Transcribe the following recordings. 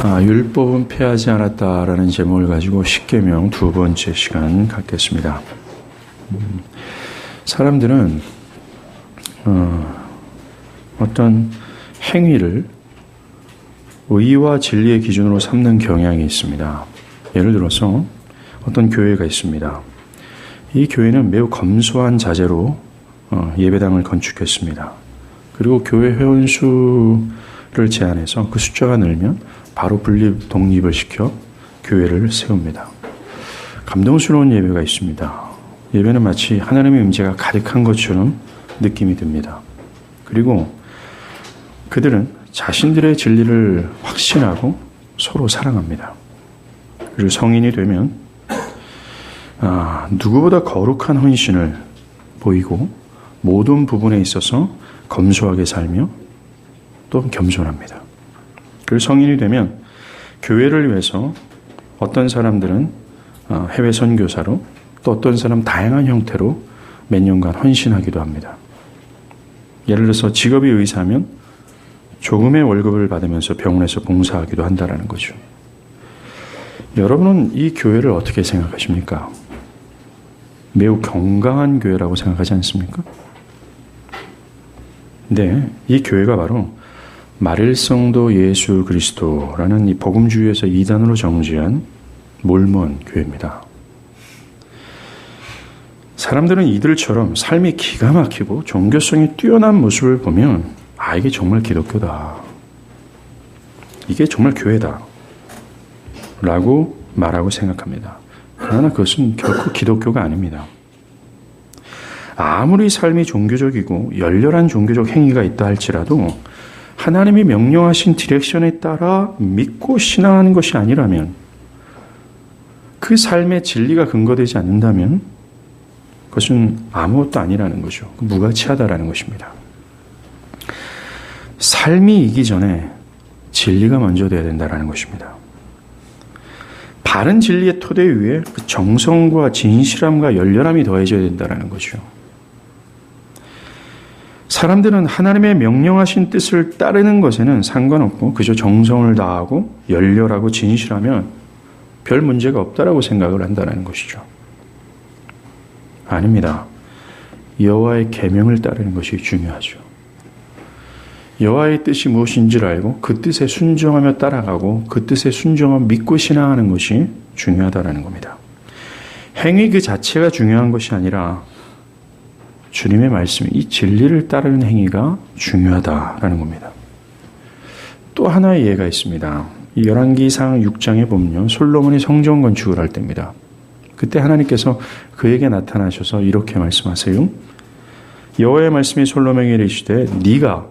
율법은 폐하지 않았다라는 제목을 가지고 십계명 두 번째 시간 갖겠습니다. 사람들은 어떤 행위를 의와 진리의 기준으로 삼는 경향이 있습니다. 예를 들어서 어떤 교회가 있습니다. 이 교회는 매우 검소한 자재로 예배당을 건축했습니다. 그리고 교회 회원수를 제한해서 그 숫자가 늘면 바로 분립, 독립을 시켜 교회를 세웁니다. 감동스러운 예배가 있습니다. 예배는 마치 하나님의 임재가 가득한 것처럼 느낌이 듭니다. 그리고 그들은 자신들의 진리를 확신하고 서로 사랑합니다. 그리고 성인이 되면 누구보다 거룩한 헌신을 보이고 모든 부분에 있어서 검소하게 살며 또 겸손합니다. 그리고 성인이 되면 교회를 위해서 어떤 사람들은 해외 선교사로 또 어떤 사람 다양한 형태로 몇 년간 헌신하기도 합니다. 예를 들어서 직업이 의사면 조금의 월급을 받으면서 병원에서 봉사하기도 한다는 거죠. 여러분은 이 교회를 어떻게 생각하십니까? 매우 건강한 교회라고 생각하지 않습니까? 네, 이 교회가 바로 말일성도 예수 그리스도라는 이 복음주의에서 이단으로 정지한 몰몬 교회입니다. 사람들은 이들처럼 삶이 기가 막히고 종교성이 뛰어난 모습을 보면 이게 정말 기독교다. 이게 정말 교회다. 라고 말하고 생각합니다. 그러나 그것은 결코 기독교가 아닙니다. 아무리 삶이 종교적이고 열렬한 종교적 행위가 있다 할지라도 하나님이 명령하신 디렉션에 따라 믿고 신앙하는 것이 아니라면, 그 삶의 진리가 근거되지 않는다면 그것은 아무것도 아니라는 거죠. 무가치하다라는 것입니다. 삶이 이기 전에 진리가 먼저 되어야 된다는 것입니다. 바른 진리의 토대 위에 그 정성과 진실함과 열렬함이 더해져야 된다는 거죠. 사람들은 하나님의 명령하신 뜻을 따르는 것에는 상관없고 그저 정성을 다하고 열렬하고 진실하면 별 문제가 없다라고 생각을 한다는 것이죠. 아닙니다. 여호와의 계명을 따르는 것이 중요하죠. 여호와의 뜻이 무엇인지를 알고 그 뜻에 순종하며 따라가고 그 뜻에 순종하며 믿고 신앙하는 것이 중요하다는 겁니다. 행위 그 자체가 중요한 것이 아니라 주님의 말씀, 이 진리를 따르는 행위가 중요하다라는 겁니다. 또 하나의 예가 있습니다. 이 열왕기상 6장에 보면요, 솔로몬이 성전 건축을 할 때입니다. 그때 하나님께서 그에게 나타나셔서 이렇게 말씀하세요. 여호와의 말씀이 솔로몬에게 이르시되 네가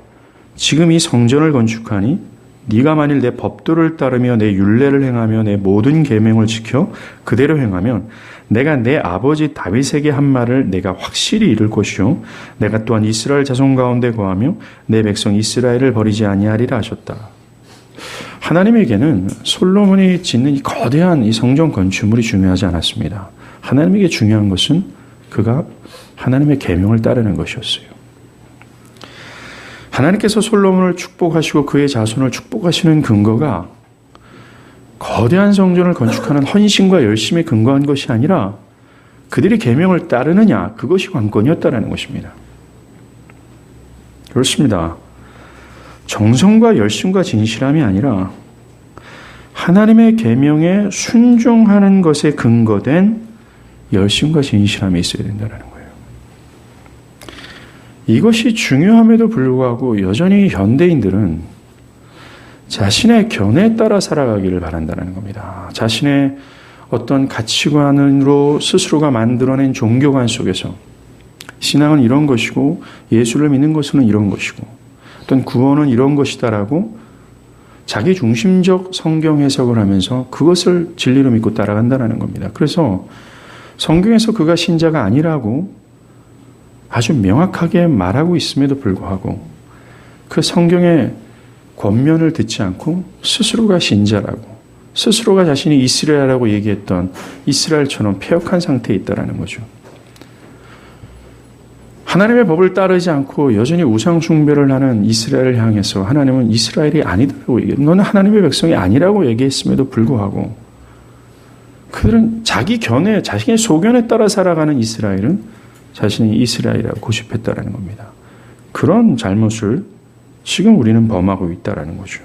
지금 이 성전을 건축하니 네가 만일 내 법도를 따르며 내 율례를 행하며 내 모든 계명을 지켜 그대로 행하면 내가 내 아버지 다윗에게 한 말을 내가 확실히 이룰 것이요 내가 또한 이스라엘 자손 가운데 거하며 내 백성 이스라엘을 버리지 아니하리라 하셨다. 하나님에게는 솔로몬이 짓는 이 거대한 이 성전 건축물이 중요하지 않았습니다. 하나님에게 중요한 것은 그가 하나님의 계명을 따르는 것이었어요. 하나님께서 솔로몬을 축복하시고 그의 자손을 축복하시는 근거가 거대한 성전을 건축하는 헌신과 열심에 근거한 것이 아니라 그들이 계명을 따르느냐, 그것이 관건이었다는 것입니다. 그렇습니다. 정성과 열심과 진실함이 아니라 하나님의 계명에 순종하는 것에 근거된 열심과 진실함이 있어야 된다는 거예요. 이것이 중요함에도 불구하고 여전히 현대인들은 자신의 견해에 따라 살아가기를 바란다는 겁니다. 자신의 어떤 가치관으로 스스로가 만들어낸 종교관 속에서 신앙은 이런 것이고 예수를 믿는 것은 이런 것이고 어떤 구원은 이런 것이다라고 자기 중심적 성경 해석을 하면서 그것을 진리로 믿고 따라간다는 겁니다. 그래서 성경에서 그가 신자가 아니라고 아주 명확하게 말하고 있음에도 불구하고 그 성경의 권면을 듣지 않고 스스로가 신자라고, 스스로가 자신이 이스라엘이라고 얘기했던 이스라엘처럼 폐역한 상태에 있다는 거죠. 하나님의 법을 따르지 않고 여전히 우상 숭배를 하는 이스라엘을 향해서 하나님은 이스라엘이 아니다라고 얘기해요. 너는 하나님의 백성이 아니라고 얘기했음에도 불구하고 그들은 자기 견해, 자신의 소견에 따라 살아가는 이스라엘은 자신이 이스라엘이라고 고집했다라는 겁니다. 그런 잘못을 지금 우리는 범하고 있다라는 거죠.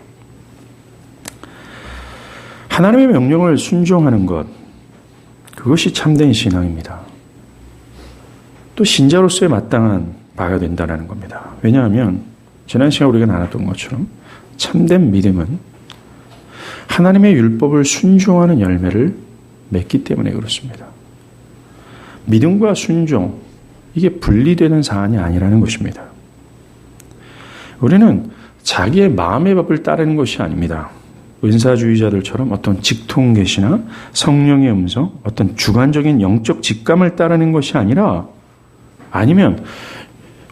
하나님의 명령을 순종하는 것, 그것이 참된 신앙입니다. 또 신자로서의 마땅한 바가 된다는 겁니다. 왜냐하면 지난 시간 우리가 나눴던 것처럼 참된 믿음은 하나님의 율법을 순종하는 열매를 맺기 때문에 그렇습니다. 믿음과 순종, 이게 분리되는 사안이 아니라는 것입니다. 우리는 자기의 마음의 법을 따르는 것이 아닙니다. 은사주의자들처럼 어떤 직통계시나 성령의 음성, 어떤 주관적인 영적 직감을 따르는 것이 아니라 아니면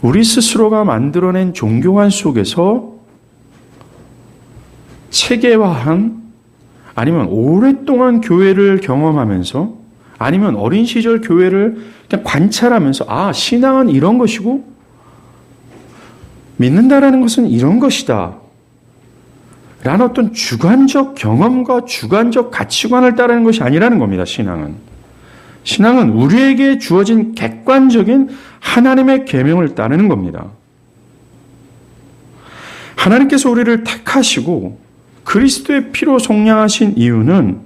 우리 스스로가 만들어낸 종교관 속에서 체계화한 아니면 오랫동안 교회를 경험하면서 아니면 어린 시절 교회를 그냥 관찰하면서 신앙은 이런 것이고 믿는다라는 것은 이런 것이다 라는 어떤 주관적 경험과 주관적 가치관을 따르는 것이 아니라는 겁니다. 신앙은 우리에게 주어진 객관적인 하나님의 계명을 따르는 겁니다. 하나님께서 우리를 택하시고 그리스도의 피로 속량하신 이유는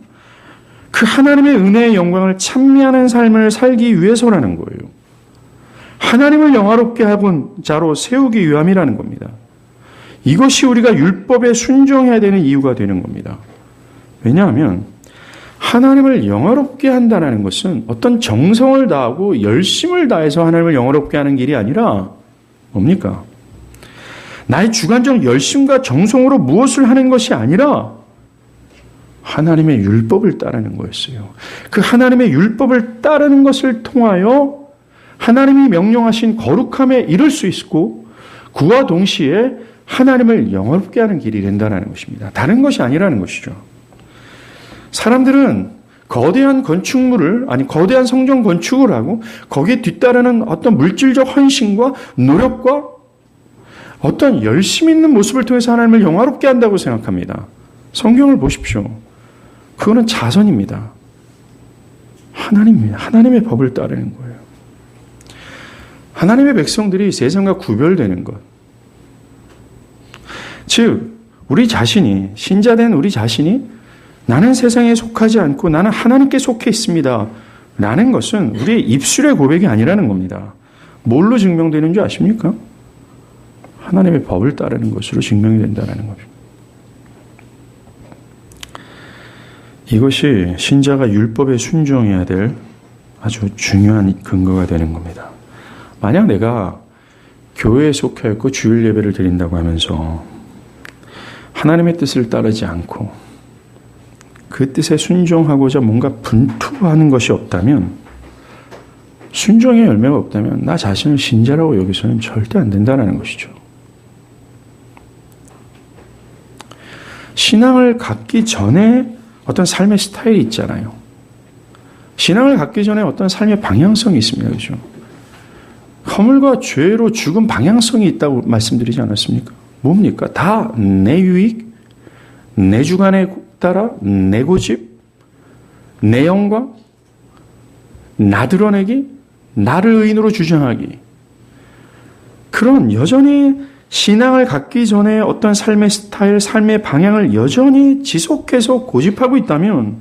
그 하나님의 은혜의 영광을 찬미하는 삶을 살기 위해서라는 거예요. 하나님을 영화롭게 하군 자로 세우기 위함이라는 겁니다. 이것이 우리가 율법에 순종해야 되는 이유가 되는 겁니다. 왜냐하면 하나님을 영화롭게 한다는 것은 어떤 정성을 다하고 열심을 다해서 하나님을 영화롭게 하는 길이 아니라 뭡니까? 나의 주관적 열심과 정성으로 무엇을 하는 것이 아니라 하나님의 율법을 따르는 거였어요. 그 하나님의 율법을 따르는 것을 통하여 하나님이 명령하신 거룩함에 이를 수 있고 그와 동시에 하나님을 영화롭게 하는 길이 된다는 것입니다. 다른 것이 아니라는 것이죠. 사람들은 거대한 거대한 성전 건축을 하고 거기에 뒤따르는 어떤 물질적 헌신과 노력과 어떤 열심 있는 모습을 통해서 하나님을 영화롭게 한다고 생각합니다. 성경을 보십시오. 그거는 자선입니다. 하나님입니다. 하나님의 법을 따르는 거예요. 하나님의 백성들이 세상과 구별되는 것. 즉, 우리 자신이, 신자된 우리 자신이 나는 세상에 속하지 않고 나는 하나님께 속해 있습니다. 라는 것은 우리의 입술의 고백이 아니라는 겁니다. 뭘로 증명되는 줄 아십니까? 하나님의 법을 따르는 것으로 증명이 된다는 거죠. 이것이 신자가 율법에 순종해야 될 아주 중요한 근거가 되는 겁니다. 만약 내가 교회에 속해 있고 주일 예배를 드린다고 하면서 하나님의 뜻을 따르지 않고 그 뜻에 순종하고자 뭔가 분투하는 것이 없다면, 순종의 열매가 없다면 나 자신을 신자라고 여기서는 절대 안 된다는 것이죠. 신앙을 갖기 전에 어떤 삶의 스타일이 있잖아요. 신앙을 갖기 전에 어떤 삶의 방향성이 있습니다. 그렇죠? 허물과 죄로 죽은 방향성이 있다고 말씀드리지 않았습니까? 뭡니까? 다 내 유익, 내 주관에 따라 내 고집, 내 영광, 나 드러내기, 나를 의인으로 주장하기. 그런 여전히 신앙을 갖기 전에 어떤 삶의 스타일, 삶의 방향을 여전히 지속해서 고집하고 있다면,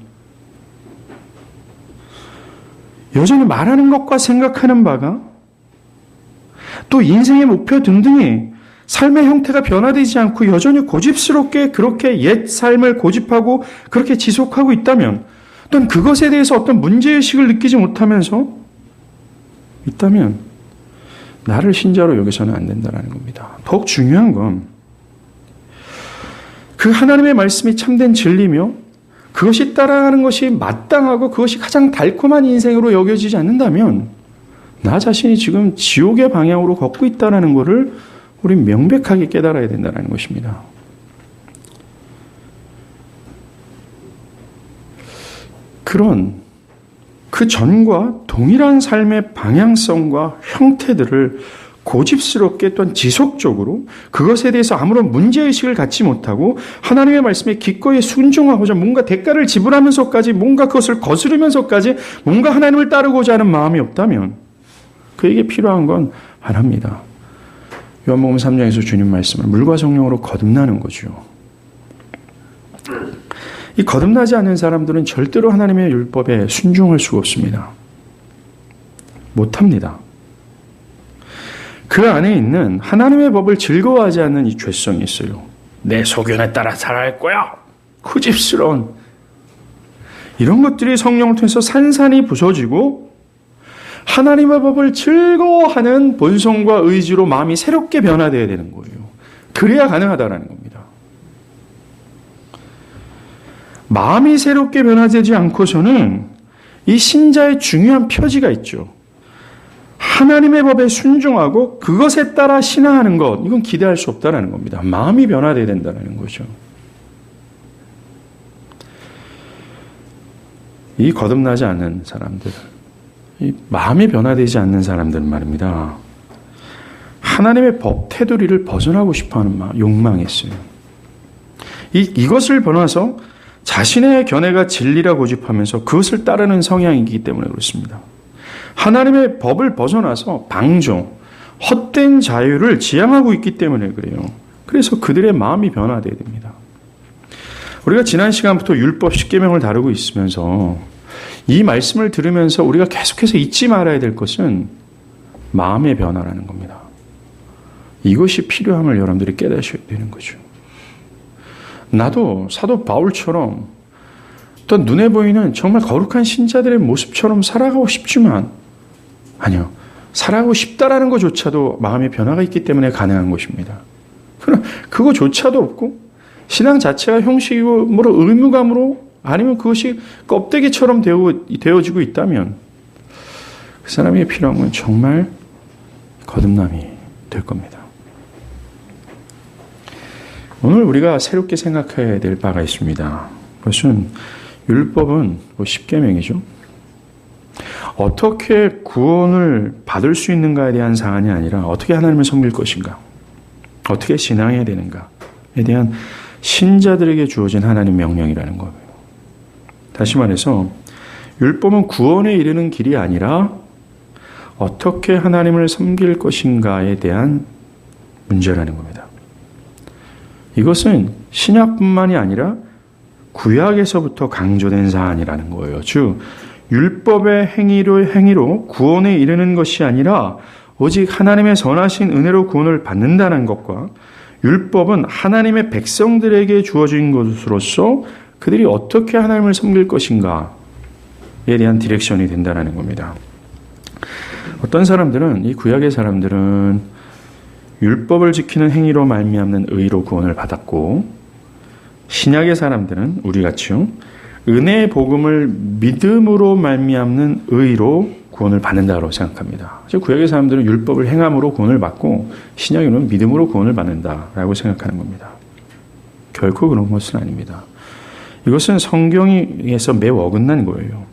여전히 말하는 것과 생각하는 바가 또 인생의 목표 등등이 삶의 형태가 변화되지 않고 여전히 고집스럽게 그렇게 옛 삶을 고집하고 그렇게 지속하고 있다면, 또는 그것에 대해서 어떤 문제의식을 느끼지 못하면서 있다면 나를 신자로 여기서는 안 된다는 겁니다. 더욱 중요한 건 그 하나님의 말씀이 참된 진리며 그것이 따라가는 것이 마땅하고 그것이 가장 달콤한 인생으로 여겨지지 않는다면 나 자신이 지금 지옥의 방향으로 걷고 있다는 것을 우린 명백하게 깨달아야 된다는 것입니다. 그 전과 동일한 삶의 방향성과 형태들을 고집스럽게 또한 지속적으로 그것에 대해서 아무런 문제의식을 갖지 못하고 하나님의 말씀에 기꺼이 순종하고자 뭔가 대가를 지불하면서까지 뭔가 그것을 거스르면서까지 뭔가 하나님을 따르고자 하는 마음이 없다면 그에게 필요한 건 하나입니다. 요한복음 3장에서 주님 말씀은 물과 성령으로 거듭나는 거죠. 이 거듭나지 않는 사람들은 절대로 하나님의 율법에 순종할 수가 없습니다. 못합니다. 그 안에 있는 하나님의 법을 즐거워하지 않는 이 죄성이 있어요. 내 소견에 따라 살아갈 거야. 고집스러운 이런 것들이 성령을 통해서 산산이 부서지고 하나님의 법을 즐거워하는 본성과 의지로 마음이 새롭게 변화되어야 되는 거예요. 그래야 가능하다는 겁니다. 마음이 새롭게 변화되지 않고서는 이 신자의 중요한 표지가 있죠. 하나님의 법에 순종하고 그것에 따라 신앙하는 것, 이건 기대할 수 없다는 겁니다. 마음이 변화되어야 된다는 거죠. 이 거듭나지 않는 사람들, 이 마음이 변화되지 않는 사람들은 말입니다. 하나님의 법, 테두리를 벗어나고 싶어하는 욕망이 있어요. 이것을 벗어나서 자신의 견해가 진리라 고집하면서 그것을 따르는 성향이기 때문에 그렇습니다. 하나님의 법을 벗어나서 방종, 헛된 자유를 지향하고 있기 때문에 그래요. 그래서 그들의 마음이 변화되어야 됩니다. 우리가 지난 시간부터 율법 10계명을 다루고 있으면서 이 말씀을 들으면서 우리가 계속해서 잊지 말아야 될 것은 마음의 변화라는 겁니다. 이것이 필요함을 여러분들이 깨닫셔야 되는 거죠. 나도 사도 바울처럼 또 눈에 보이는 정말 거룩한 신자들의 모습처럼 살아가고 싶지만 아니요. 살아가고 싶다라는 것조차도 마음의 변화가 있기 때문에 가능한 것입니다. 그러나 그거조차도 없고 신앙 자체가 형식이고 뭐로 의무감으로 아니면 그것이 껍데기처럼 되어지고 있다면 그 사람에게 필요한 건 정말 거듭남이 될 겁니다. 오늘 우리가 새롭게 생각해야 될 바가 있습니다. 그것은 율법은 10계명이죠. 어떻게 구원을 받을 수 있는가에 대한 사안이 아니라 어떻게 하나님을 섬길 것인가, 어떻게 신앙해야 되는가에 대한 신자들에게 주어진 하나님 명령이라는 거예요. 다시 말해서 율법은 구원에 이르는 길이 아니라 어떻게 하나님을 섬길 것인가에 대한 문제라는 겁니다. 이것은 신약뿐만이 아니라 구약에서부터 강조된 사안이라는 거예요. 즉 율법의 행위로 구원에 이르는 것이 아니라 오직 하나님의 선하신 은혜로 구원을 받는다는 것과 율법은 하나님의 백성들에게 주어진 것으로서 그들이 어떻게 하나님을 섬길 것인가에 대한 디렉션이 된다는 겁니다. 어떤 사람들은, 이 구약의 사람들은 율법을 지키는 행위로 말미암는 의로 구원을 받았고, 신약의 사람들은 우리같이요 은혜의 복음을 믿음으로 말미암는 의로 구원을 받는다고 생각합니다. 구약의 사람들은 율법을 행함으로 구원을 받고 신약에는 믿음으로 구원을 받는다라고 생각하는 겁니다. 결코 그런 것은 아닙니다. 이것은 성경에서 매우 어긋난 거예요.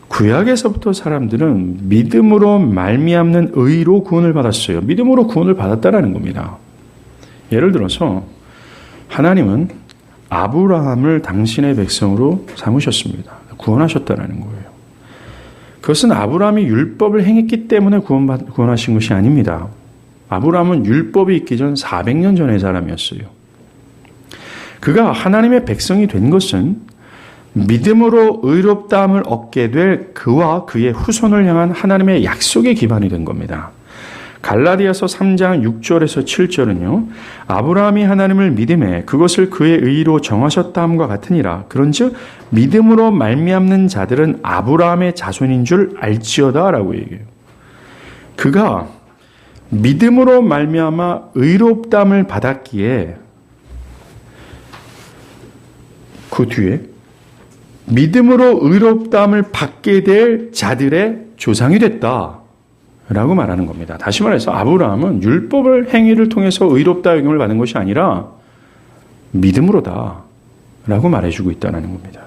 구약에서부터 사람들은 믿음으로 말미암는 의로 구원을 받았어요. 믿음으로 구원을 받았다라는 겁니다. 예를 들어서 하나님은 아브라함을 당신의 백성으로 삼으셨습니다. 구원하셨다라는 거예요. 그것은 아브라함이 율법을 행했기 때문에 구원하신 것이 아닙니다. 아브라함은 율법이 있기 전 400년 전의 사람이었어요. 그가 하나님의 백성이 된 것은 믿음으로 의롭다함을 얻게 될 그와 그의 후손을 향한 하나님의 약속에 기반이 된 겁니다. 갈라디아서 3장 6절에서 7절은요. 아브라함이 하나님을 믿음에 그것을 그의 의로 정하셨다함과 같으니라. 그런즉 믿음으로 말미암는 자들은 아브라함의 자손인 줄 알지어다 라고 얘기해요. 그가 믿음으로 말미암아 의롭다함을 받았기에 그 뒤에 믿음으로 의롭다함을 받게 될 자들의 조상이 됐다 라고 말하는 겁니다. 다시 말해서 아브라함은 율법을 행위를 통해서 의롭다 여김을 받은 것이 아니라 믿음으로다 라고 말해주고 있다는 겁니다.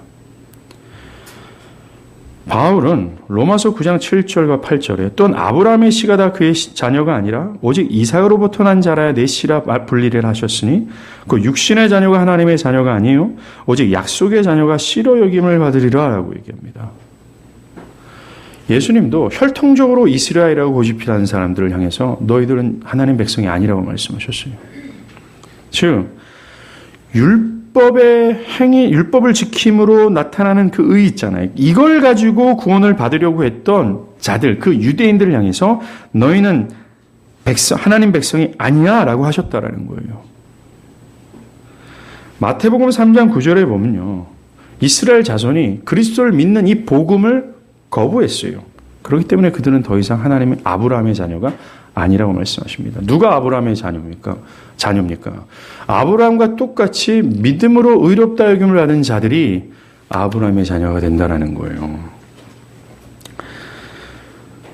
바울은 로마서 9장 7절과 8절에 또한 아브라함의 씨가 다 그의 자녀가 아니라 오직 이삭으로부터 난 자라야 내 씨라 불리를 하셨으니 그 육신의 자녀가 하나님의 자녀가 아니요 오직 약속의 자녀가 씨로 여김을 받으리라 라고 얘기합니다. 예수님도 혈통적으로 이스라엘이라고 고집하는 사람들을 향해서 너희들은 하나님 백성이 아니라고 말씀하셨어요. 즉 율법을 지킴으로 나타나는 그 의 있잖아요. 이걸 가지고 구원을 받으려고 했던 자들, 그 유대인들을 향해서 너희는 하나님 백성이 아니야 라고 하셨다라는 거예요. 마태복음 3장 9절에 보면요. 이스라엘 자손이 그리스도를 믿는 이 복음을 거부했어요. 그렇기 때문에 그들은 더 이상 하나님의 아브라함의 자녀가 아니라고 말씀하십니다. 누가 아브라함의 자녀입니까? 아브라함과 똑같이 믿음으로 의롭다 여김을 받은 자들이 아브라함의 자녀가 된다는 거예요.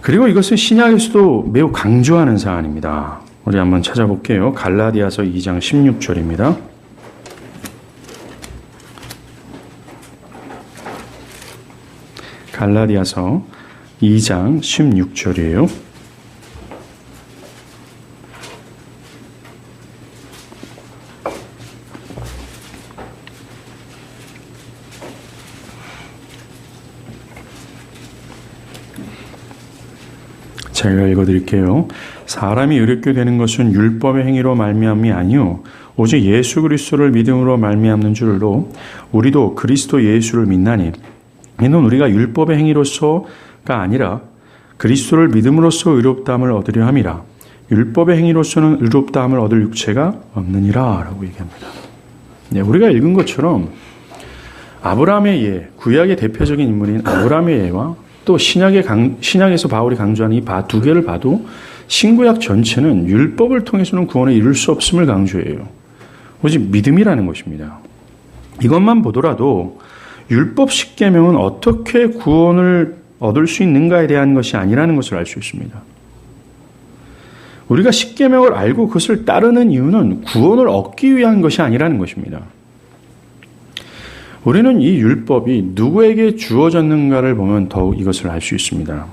그리고 이것은 신약에서도 매우 강조하는 사안입니다. 우리 한번 찾아볼게요. 갈라디아서 2장 16절입니다. 갈라디아서 2장 16절이에요. 제가 읽어드릴게요. 사람이 의롭게 되는 것은 율법의 행위로 말미암이 아니요 오직 예수 그리스도를 믿음으로 말미암는 줄로 우리도 그리스도 예수를 믿나니 이는 우리가 율법의 행위로서가 아니라 그리스도를 믿음으로써 의롭다함을 얻으려 함이라. 율법의 행위로서는 의롭다함을 얻을 육체가 없느니라 라고 얘기합니다. 네, 우리가 읽은 것처럼 아브라함의 예, 구약의 대표적인 인물인 아브라함의 예와 또 신약에서 바울이 강조하는 이 두 개를 봐도 신구약 전체는 율법을 통해서는 구원에 이룰 수 없음을 강조해요. 오직 믿음이라는 것입니다. 이것만 보더라도 율법 십계명은 어떻게 구원을 얻을 수 있는가에 대한 것이 아니라는 것을 알 수 있습니다. 우리가 십계명을 알고 그것을 따르는 이유는 구원을 얻기 위한 것이 아니라는 것입니다. 우리는 이 율법이 누구에게 주어졌는가를 보면 더욱 이것을 알 수 있습니다.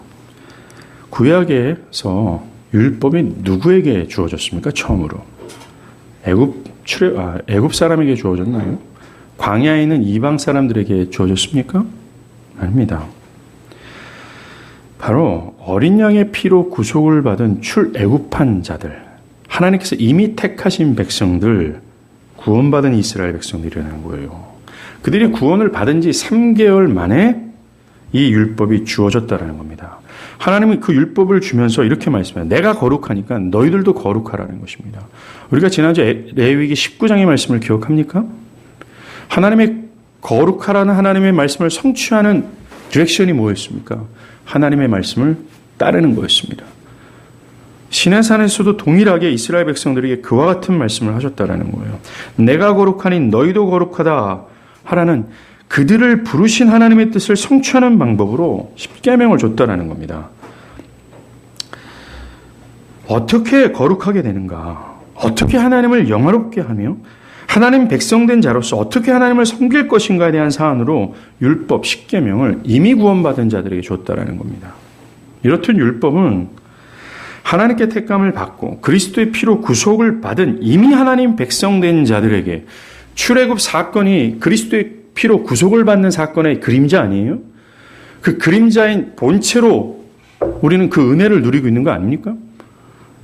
구약에서 율법이 누구에게 주어졌습니까? 처음으로. 애굽 사람에게 주어졌나요? 광야에 있는 이방 사람들에게 주어졌습니까? 아닙니다. 바로 어린 양의 피로 구속을 받은 출애굽한 자들, 하나님께서 이미 택하신 백성들, 구원받은 이스라엘 백성들이라는 거예요. 그들이 구원을 받은 지 3개월 만에 이 율법이 주어졌다는 겁니다. 하나님은 그 율법을 주면서 이렇게 말씀해요. 내가 거룩하니까 너희들도 거룩하라는 것입니다. 우리가 지난주 레위기 19장의 말씀을 기억합니까? 하나님의 거룩하라는 하나님의 말씀을 성취하는 디렉션이 뭐였습니까? 하나님의 말씀을 따르는 거였습니다. 시내산에서도 동일하게 이스라엘 백성들에게 그와 같은 말씀을 하셨다라는 거예요. 내가 거룩하니 너희도 거룩하다 하라는 그들을 부르신 하나님의 뜻을 성취하는 방법으로 십계명을 줬다라는 겁니다. 어떻게 거룩하게 되는가? 어떻게 하나님을 영화롭게 하며 하나님 백성된 자로서 어떻게 하나님을 섬길 것인가에 대한 사안으로 율법 십계명을 이미 구원받은 자들에게 줬다라는 겁니다. 이렇듯 율법은 하나님께 택감을 받고 그리스도의 피로 구속을 받은 이미 하나님 백성된 자들에게 출애굽 사건이 그리스도의 피로 구속을 받는 사건의 그림자 아니에요? 그 그림자인 본체로 우리는 그 은혜를 누리고 있는 거 아닙니까?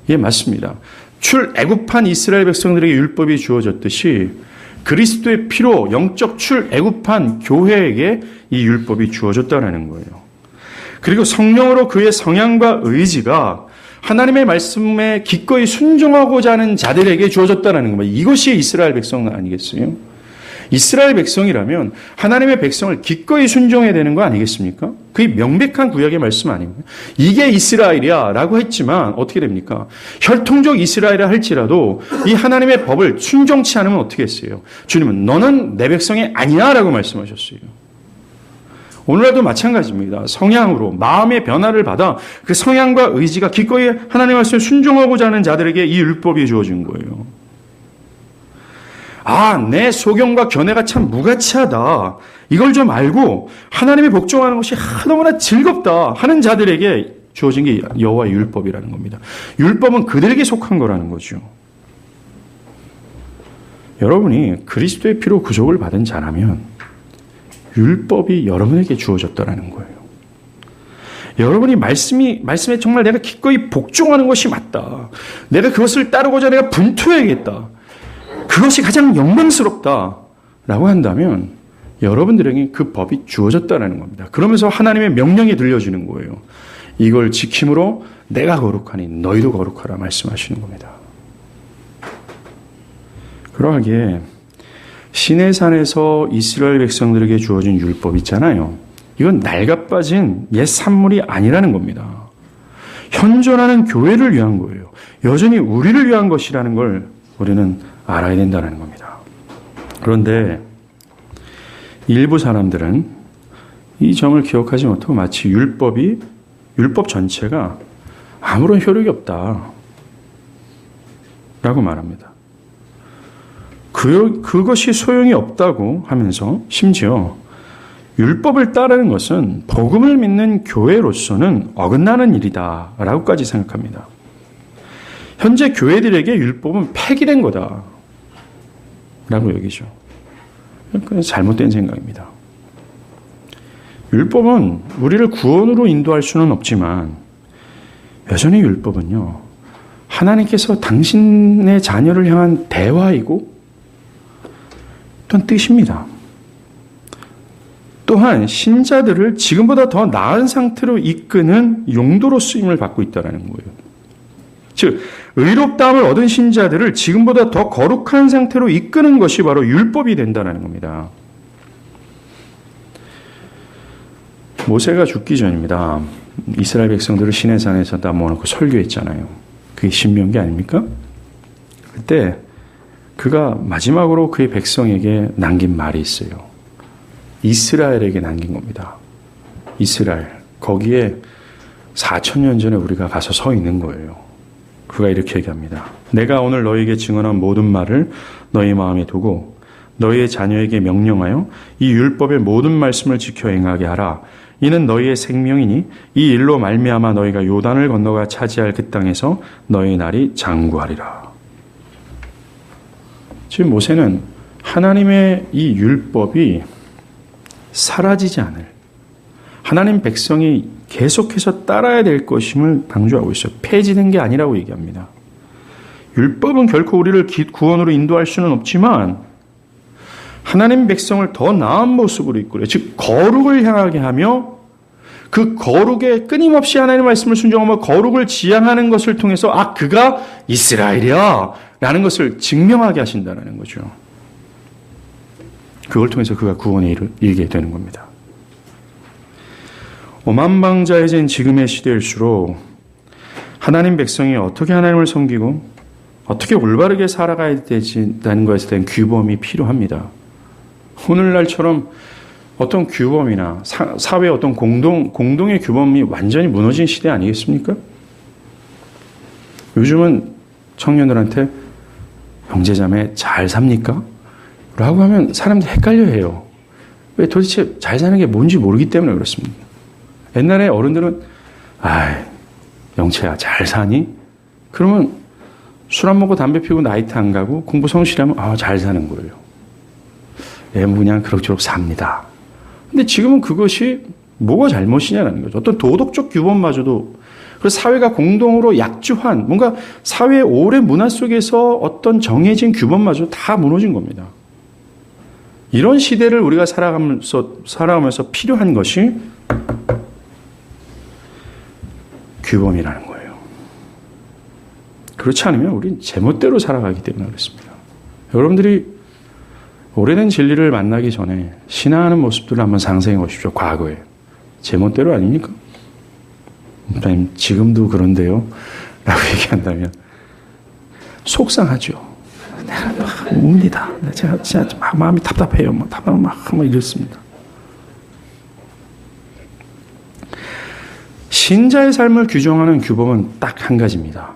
예, 맞습니다. 출애굽한 이스라엘 백성들에게 율법이 주어졌듯이 그리스도의 피로 영적 출애굽한 교회에게 이 율법이 주어졌다는 거예요. 그리고 성령으로 그의 성향과 의지가 하나님의 말씀에 기꺼이 순종하고자 하는 자들에게 주어졌다는 겁니다. 이것이 이스라엘 백성 아니겠어요? 이스라엘 백성이라면 하나님의 백성을 기꺼이 순종해야 되는 거 아니겠습니까? 그게 명백한 구약의 말씀 아닙니까? 이게 이스라엘이야 라고 했지만 어떻게 됩니까? 혈통적 이스라엘이라 할지라도 이 하나님의 법을 순종치 않으면 어떻게 했어요? 주님은 너는 내 백성이 아니야 라고 말씀하셨어요. 오늘날도 마찬가지입니다. 성향으로 마음의 변화를 받아 그 성향과 의지가 기꺼이 하나님의 말씀에 순종하고자 하는 자들에게 이 율법이 주어진 거예요. 내 소견과 견해가 참 무가치하다. 이걸 좀 알고 하나님의 복종하는 것이 너무나 즐겁다 하는 자들에게 주어진 게 여호와의 율법이라는 겁니다. 율법은 그들에게 속한 거라는 거죠. 여러분이 그리스도의 피로 구속을 받은 자라면 율법이 여러분에게 주어졌다라는 거예요. 여러분이 말씀에 정말 내가 기꺼이 복종하는 것이 맞다. 내가 그것을 따르고자 내가 분투해야겠다. 그것이 가장 영광스럽다라고 한다면 여러분들에게 그 법이 주어졌다는 겁니다. 그러면서 하나님의 명령이 들려지는 거예요. 이걸 지킴으로 내가 거룩하니 너희도 거룩하라 말씀하시는 겁니다. 그러하기에 시내산에서 이스라엘 백성들에게 주어진 율법 있잖아요. 이건 낡아빠진 옛 산물이 아니라는 겁니다. 현존하는 교회를 위한 거예요. 여전히 우리를 위한 것이라는 걸 우리는 알아야 된다는 겁니다. 그런데 일부 사람들은 이 점을 기억하지 못하고 마치 율법 전체가 아무런 효력이 없다 라고 말합니다. 그것이 소용이 없다고 하면서 심지어 율법을 따르는 것은 복음을 믿는 교회로서는 어긋나는 일이다 라고까지 생각합니다. 현재 교회들에게 율법은 폐기된 거다 라고 여기죠. 그건 잘못된 생각입니다. 율법은 우리를 구원으로 인도할 수는 없지만 여전히 율법은요, 하나님께서 당신의 자녀를 향한 대화이고 또한 뜻입니다. 또한 신자들을 지금보다 더 나은 상태로 이끄는 용도로 쓰임을 받고 있다는 거예요. 즉 의롭다함을 얻은 신자들을 지금보다 더 거룩한 상태로 이끄는 것이 바로 율법이 된다는 겁니다. 모세가 죽기 전입니다. 이스라엘 백성들을 시내산에서 다 모아놓고 설교했잖아요. 그게 신명기 아닙니까? 그때 그가 마지막으로 그의 백성에게 남긴 말이 있어요. 이스라엘에게 남긴 겁니다. 이스라엘. 거기에 4,000년 전에 우리가 가서 서 있는 거예요. 그가 이렇게 얘기합니다. 내가 오늘 너희에게 증언한 모든 말을 너희 마음에 두고 너희의 자녀에게 명령하여 이 율법의 모든 말씀을 지켜 행하게 하라. 이는 너희의 생명이니 이 일로 말미암아 너희가 요단을 건너가 차지할 그 땅에서 너희 날이 장구하리라. 지금 모세는 하나님의 이 율법이 사라지지 않을, 하나님 백성이 계속해서 따라야 될 것임을 강조하고 있어요. 폐지된 게 아니라고 얘기합니다. 율법은 결코 우리를 구원으로 인도할 수는 없지만 하나님 백성을 더 나은 모습으로 이끌어요. 즉 거룩을 향하게 하며 그 거룩에 끊임없이 하나님의 말씀을 순종하며 거룩을 지향하는 것을 통해서 그가 이스라엘이야 라는 것을 증명하게 하신다는 거죠. 그걸 통해서 그가 구원에 이르게 되는 겁니다. 오만방자해진 지금의 시대일수록 하나님 백성이 어떻게 하나님을 섬기고 어떻게 올바르게 살아가야 되는 것에 대한 규범이 필요합니다. 오늘날처럼 어떤 규범이나 사회의 어떤 공동의 규범이 완전히 무너진 시대 아니겠습니까? 요즘은 청년들한테 형제자매 잘 삽니까? 라고 하면 사람들이 헷갈려해요. 왜 도대체 잘 사는 게 뭔지 모르기 때문에 그렇습니다. 옛날에 어른들은 영채야 잘 사니? 그러면 술 안 먹고 담배 피우고 나이트 안 가고 공부 성실히 하면 잘 사는 거예요. 그냥 그럭저럭 삽니다. 근데 지금은 그것이 뭐가 잘못이냐는 거죠. 어떤 도덕적 규범마저도, 그래서 사회가 공동으로 약주한 뭔가 사회의 오래 문화 속에서 어떤 정해진 규범마저 다 무너진 겁니다. 이런 시대를 우리가 살아가면서 필요한 것이 규범이라는 거예요. 그렇지 않으면 우리는 제멋대로 살아가기 때문에 그렇습니다. 여러분들이 오래된 진리를 만나기 전에 신앙하는 모습들을 한번 상상해 보십시오. 과거에. 제멋대로 아닙니까? 목사님 지금도 그런데요? 라고 얘기한다면 속상하죠. 내가 막 웁니다. 제가 진짜 마음이 답답해요. 막 이렇습니다. 신자의 삶을 규정하는 규범은 딱 한 가지입니다.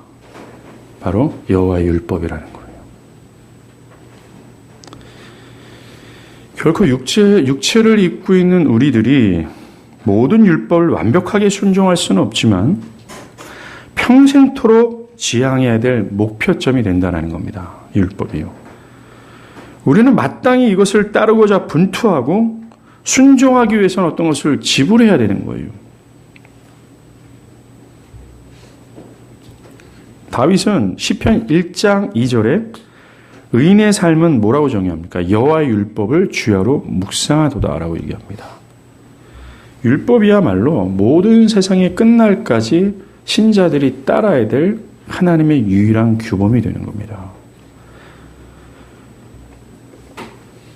바로 여호와의 율법이라는 거예요. 결코 육체를 입고 있는 우리들이 모든 율법을 완벽하게 순종할 수는 없지만 평생토록 지향해야 될 목표점이 된다는 겁니다. 율법이요. 우리는 마땅히 이것을 따르고자 분투하고 순종하기 위해서는 어떤 것을 지불해야 되는 거예요. 다윗은 시편 1장 2절에 의인의 삶은 뭐라고 정의합니까? 여호와의 율법을 주야로 묵상하도다라고 얘기합니다. 율법이야말로 모든 세상이 끝날까지 신자들이 따라야 될 하나님의 유일한 규범이 되는 겁니다.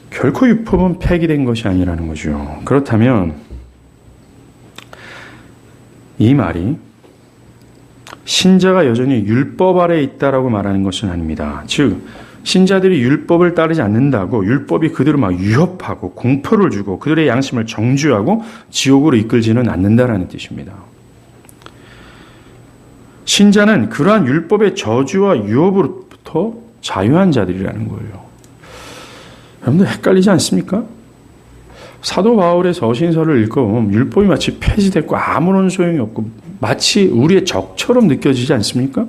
결코 율법은 폐기된 것이 아니라는 거죠. 그렇다면 이 말이 신자가 여전히 율법 아래에 있다라고 말하는 것은 아닙니다. 즉 신자들이 율법을 따르지 않는다고 율법이 그들을 막 위협하고 공포를 주고 그들의 양심을 정죄하고 지옥으로 이끌지는 않는다라는 뜻입니다. 신자는 그러한 율법의 저주와 유혹으로부터 자유한 자들이라는 거예요. 여러분들 헷갈리지 않습니까? 사도 바울의 서신서를 읽어보면 율법이 마치 폐지됐고 아무런 소용이 없고 마치 우리의 적처럼 느껴지지 않습니까?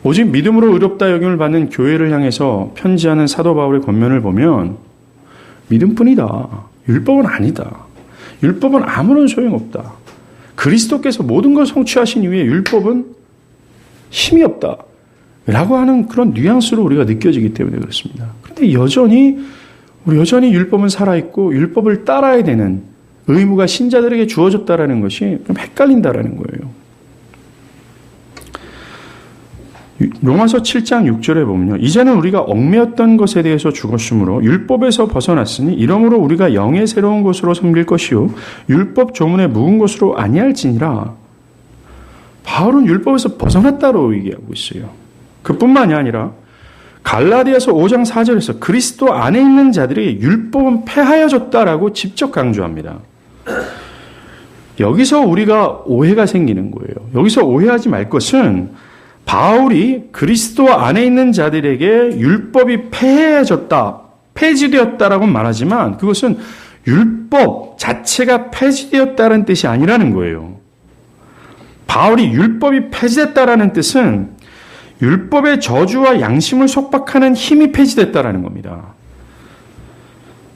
오직 믿음으로 의롭다 여김을 받는 교회를 향해서 편지하는 사도 바울의 권면을 보면 믿음뿐이다. 율법은 아니다. 율법은 아무런 소용없다. 그리스도께서 모든 걸 성취하신 이후에 율법은 힘이 없다. 라고 하는 그런 뉘앙스로 우리가 느껴지기 때문에 그렇습니다. 그런데 여전히 율법은 살아있고 율법을 따라야 되는 의무가 신자들에게 주어졌다라는 것이 좀 헷갈린다라는 거예요. 로마서 7장 6절에 보면요. 이제는 우리가 얽매였던 것에 대해서 죽었으므로 율법에서 벗어났으니 이러므로 우리가 영의 새로운 것으로 섬길 것이요 율법 조문에 묵은 것으로 아니할지니라. 바울은 율법에서 벗어났다고 얘기하고 있어요. 그뿐만이 아니라 갈라디아서 5장 4절에서 그리스도 안에 있는 자들이 율법은 폐하여졌다라고 직접 강조합니다. 여기서 우리가 오해가 생기는 거예요. 여기서 오해하지 말 것은 바울이 그리스도 안에 있는 자들에게 율법이 폐해졌다, 폐지되었다라고 말하지만 그것은 율법 자체가 폐지되었다는 뜻이 아니라는 거예요. 바울이 율법이 폐지됐다라는 뜻은 율법의 저주와 양심을 속박하는 힘이 폐지됐다라는 겁니다.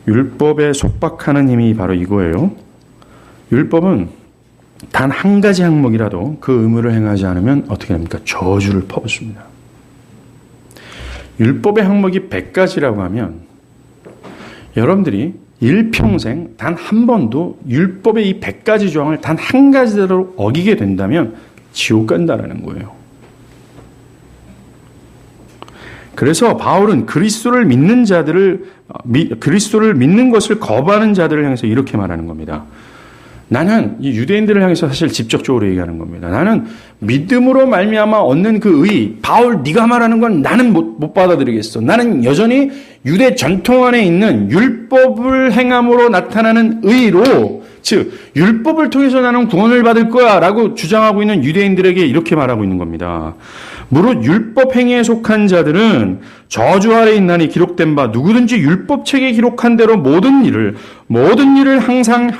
율법에 속박하는 힘이 바로 이거예요. 율법은 단 한 가지 항목이라도 그 의무를 행하지 않으면 어떻게 됩니까? 저주를 퍼붓습니다. 율법의 항목이 100가지라고 하면 여러분들이 일평생 단 한 번도 율법의 이 100가지 조항을 단 한 가지대로 어기게 된다면 지옥 간다라는 거예요. 그래서 바울은 그리스도를 믿는 것을 거부하는 자들을 향해서 이렇게 말하는 겁니다. 나는 이 유대인들을 향해서 사실 직접적으로 얘기하는 겁니다. 나는 믿음으로 말미암아 얻는 그 의, 바울 네가 말하는 건 나는 못 받아들이겠어. 나는 여전히 유대 전통 안에 있는 율법을 행함으로 나타나는 의로, 즉 율법을 통해서 나는 구원을 받을 거야 라고 주장하고 있는 유대인들에게 이렇게 말하고 있는 겁니다. 무릇 율법 행위에 속한 자들은 저주 아래 있나니 기록된 바 누구든지 율법책에 기록한 대로 모든 일을 항상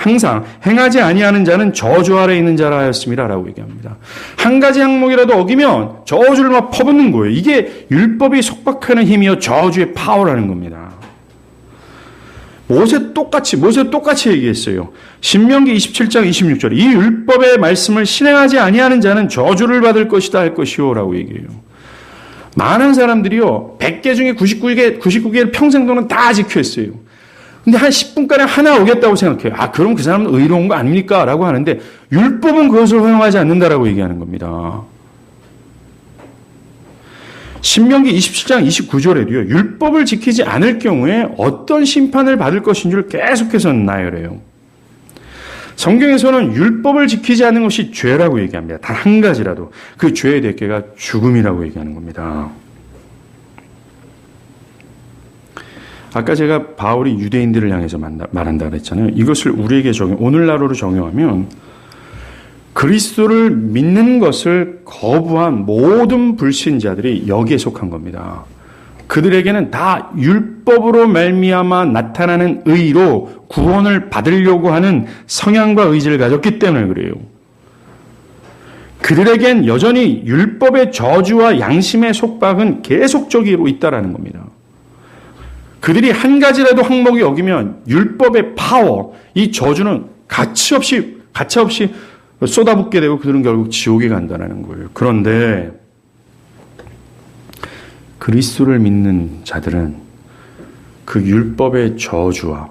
행하지 아니하는 자는 저주 아래 있는 자라 하였습니다라고 얘기합니다. 한 가지 항목이라도 어기면 저주를 막 퍼붓는 거예요. 이게 율법이 속박하는 힘이요 저주의 파워라는 겁니다. 모세 똑같이 얘기했어요. 신명기 27장 26절 이 율법의 말씀을 실행하지 아니하는 자는 저주를 받을 것이다 할 것이요 라고 얘기해요. 많은 사람들이요 100개 중에 99개를 평생 동안 다 지켰어요. 근데 한 10분간에 하나 오겠다고 생각해요. 그럼 그 사람은 의로운 거 아닙니까? 라고 하는데 율법은 그것을 허용하지 않는다라고 얘기하는 겁니다. 신명기 27장 29절에도요. 율법을 지키지 않을 경우에 어떤 심판을 받을 것인 줄 계속해서 나열해요. 성경에서는 율법을 지키지 않는 것이 죄라고 얘기합니다. 단 한 가지라도. 그 죄의 대가가 죽음이라고 얘기하는 겁니다. 아까 제가 바울이 유대인들을 향해서 말한다 그랬잖아요. 이것을 우리에게 오늘날로 적용하면 그리스도를 믿는 것을 거부한 모든 불신자들이 여기에 속한 겁니다. 그들에게는 다 율법으로 말미암아 나타나는 의로 구원을 받으려고 하는 성향과 의지를 가졌기 때문에 그래요. 그들에겐 여전히 율법의 저주와 양심의 속박은 계속적으로 있다라는 겁니다. 그들이 한 가지라도 항목이 어기면 율법의 파워, 이 저주는 가차없이 쏟아붓게 되고 그들은 결국 지옥에 간다는 거예요. 그런데 그리스도를 믿는 자들은 그 율법의 저주와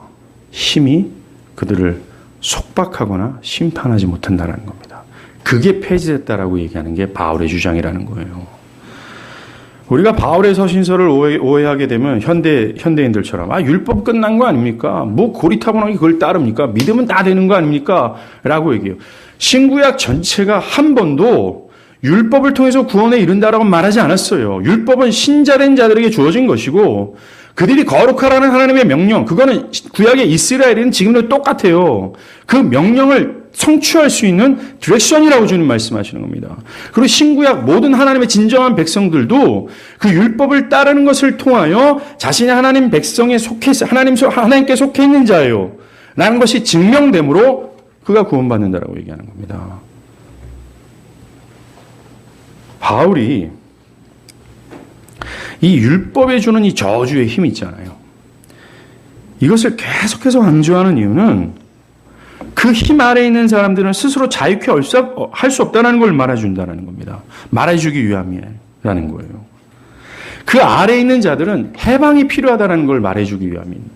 힘이 그들을 속박하거나 심판하지 못한다는 겁니다. 그게 폐지됐다라고 얘기하는 게 바울의 주장이라는 거예요. 우리가 바울의 서신서를 오해하게 되면 현대인들처럼 율법 끝난 거 아닙니까? 뭐 고리타분하게 그걸 따릅니까? 믿으면 다 되는 거 아닙니까? 라고 얘기해요. 신구약 전체가 한 번도 율법을 통해서 구원에 이른다라고 말하지 않았어요. 율법은 신자된 자들에게 주어진 것이고 그들이 거룩하라는 하나님의 명령, 그거는 구약의 이스라엘은 지금도 똑같아요. 그 명령을 성취할 수 있는 디렉션이라고 주님 말씀하시는 겁니다. 그리고 신구약 모든 하나님의 진정한 백성들도 그 율법을 따르는 것을 통하여 자신이 하나님 백성에 하나님께 속해 있는 자예요. 라는 것이 증명되므로 그가 구원받는다라고 얘기하는 겁니다. 바울이 이 율법에 주는 이 저주의 힘이 있잖아요. 이것을 계속해서 강조하는 이유는 그 힘 아래에 있는 사람들은 스스로 자유케 할 수 없다는 걸 말해준다는 겁니다. 말해주기 위함이라는 거예요. 그 아래에 있는 자들은 해방이 필요하다는 걸 말해주기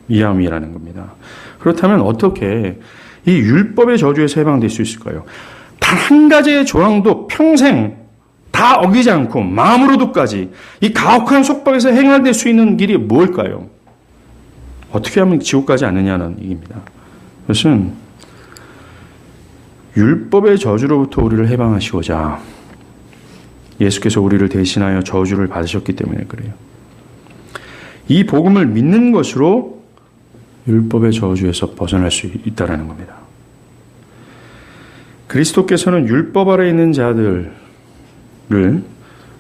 위함이라는 겁니다. 그렇다면 어떻게 이 율법의 저주에서 해방될 수 있을까요? 단 한 가지의 조항도 평생 다 어기지 않고 마음으로도까지 이 가혹한 속박에서 해결될 수 있는 길이 뭘까요? 어떻게 하면 지옥 가지 않느냐는 얘기입니다. 그것은 율법의 저주로부터 우리를 해방하시고자 예수께서 우리를 대신하여 저주를 받으셨기 때문에 그래요. 이 복음을 믿는 것으로 율법의 저주에서 벗어날 수 있다는 겁니다. 그리스도께서는 율법 아래 있는 자들을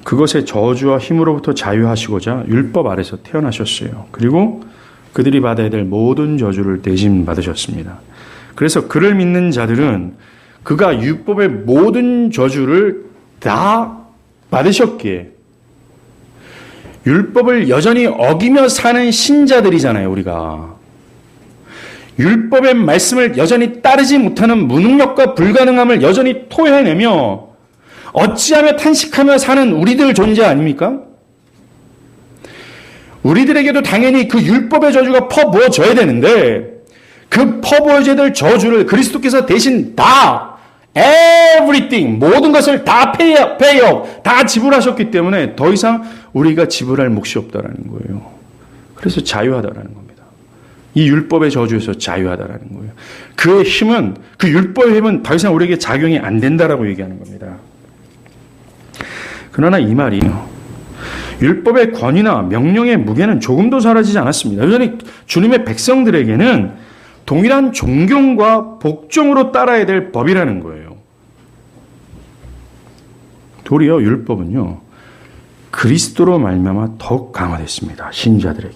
그것의 저주와 힘으로부터 자유하시고자 율법 아래서 태어나셨어요. 그리고 그들이 받아야 될 모든 저주를 대신 받으셨습니다. 그래서 그를 믿는 자들은 그가 율법의 모든 저주를 다 받으셨기에 율법을 여전히 어기며 사는 신자들이잖아요, 우리가. 율법의 말씀을 여전히 따르지 못하는 무능력과 불가능함을 여전히 토해내며 어찌하며 탄식하며 사는 우리들 존재 아닙니까? 우리들에게도 당연히 그 율법의 저주가 퍼부어져야 되는데 그 퍼부어져야 될 저주를 그리스도께서 대신 다 everything 모든 것을 다 pay 다 지불하셨기 때문에 더 이상 우리가 지불할 몫이 없다라는 거예요. 그래서 자유하다라는 겁니다. 이 율법의 저주에서 자유하다라는 거예요. 그의 힘은 그 율법의 힘은 더 이상 우리에게 작용이 안 된다라고 얘기하는 겁니다. 그러나 이 말이 율법의 권위나 명령의 무게는 조금도 사라지지 않았습니다. 여전히 주님의 백성들에게는 동일한 존경과 복종으로 따라야 될 법이라는 거예요. 도리어 율법은요, 그리스도로 말미암아 더욱 강화됐습니다. 신자들에게.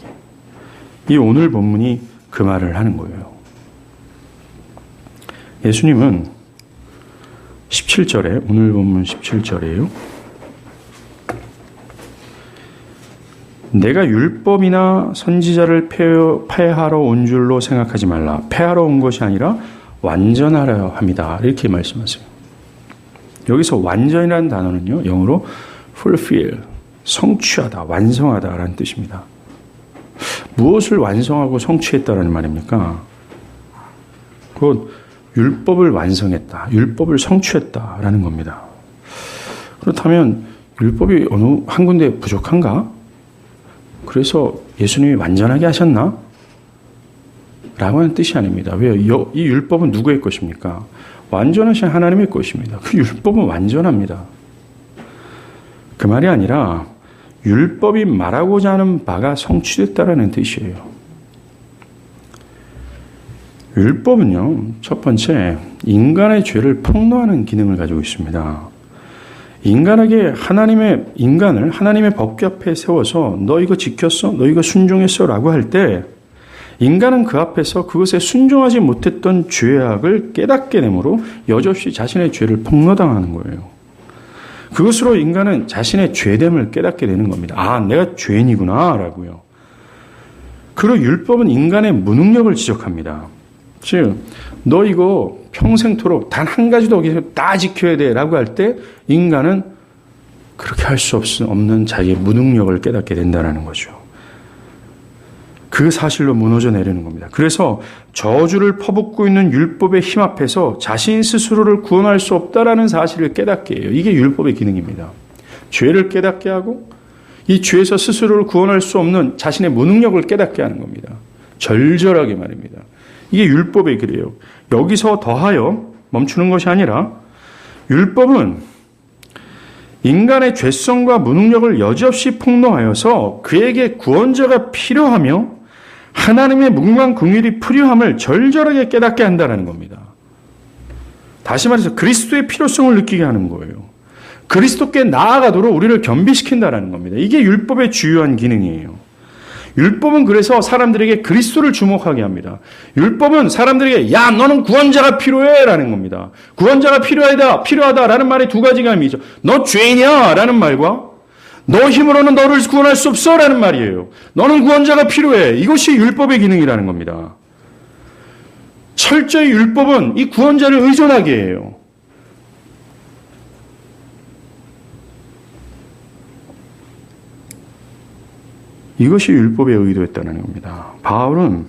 이 오늘 본문이 그 말을 하는 거예요. 예수님은 17절에, 오늘 본문 17절이에요. 내가 율법이나 선지자를 폐하러 온 줄로 생각하지 말라. 폐하러 온 것이 아니라 완전하려 합니다. 이렇게 말씀하세요. 여기서 완전이라는 단어는요, 영어로 fulfill, 성취하다, 완성하다라는 뜻입니다. 무엇을 완성하고 성취했다라는 말입니까? 곧 율법을 완성했다, 율법을 성취했다라는 겁니다. 그렇다면 율법이 어느 한 군데 부족한가? 그래서 예수님이 완전하게 하셨나? 라고 하는 뜻이 아닙니다. 왜요? 이 율법은 누구의 것입니까? 완전하신 하나님의 것입니다. 그 율법은 완전합니다. 그 말이 아니라 율법이 말하고자 하는 바가 성취됐다라는 뜻이에요. 율법은요, 첫 번째, 인간의 죄를 폭로하는 기능을 가지고 있습니다. 인간에게 인간을 하나님의 법궤 앞에 세워서 너 이거 지켰어? 너 이거 순종했어? 라고 할 때 인간은 그 앞에서 그것에 순종하지 못했던 죄악을 깨닫게 되므로 여지없이 자신의 죄를 폭로당하는 거예요. 그것으로 인간은 자신의 죄됨을 깨닫게 되는 겁니다. 아, 내가 죄인이구나 라고요. 그리고 율법은 인간의 무능력을 지적합니다. 즉, 너 이거 평생토록 단 한 가지도 다 지켜야 돼 라고 할 때 인간은 그렇게 할 수 없는 자기의 무능력을 깨닫게 된다는 거죠. 그 사실로 무너져 내리는 겁니다. 그래서 저주를 퍼붓고 있는 율법의 힘 앞에서 자신 스스로를 구원할 수 없다라는 사실을 깨닫게 해요. 이게 율법의 기능입니다. 죄를 깨닫게 하고 이 죄에서 스스로를 구원할 수 없는 자신의 무능력을 깨닫게 하는 겁니다. 절절하게 말입니다. 이게 율법의 길이에요. 여기서 더하여 멈추는 것이 아니라 율법은 인간의 죄성과 무능력을 여지없이 폭로하여서 그에게 구원자가 필요하며 하나님의 무궁한 긍휼이 필요함을 절절하게 깨닫게 한다는 겁니다. 다시 말해서 그리스도의 필요성을 느끼게 하는 거예요. 그리스도께 나아가도록 우리를 겸비시킨다는 겁니다. 이게 율법의 주요한 기능이에요. 율법은 그래서 사람들에게 그리스도를 주목하게 합니다. 율법은 사람들에게 야 너는 구원자가 필요해 라는 겁니다. 구원자가 필요하다라는 말에 두 가지가 의미죠. 너 죄냐 라는 말과 너 힘으로는 너를 구원할 수 없어 라는 말이에요. 너는 구원자가 필요해. 이것이 율법의 기능이라는 겁니다. 철저히 율법은 이 구원자를 의존하게 해요. 이것이 율법의 의도였다는 겁니다. 바울은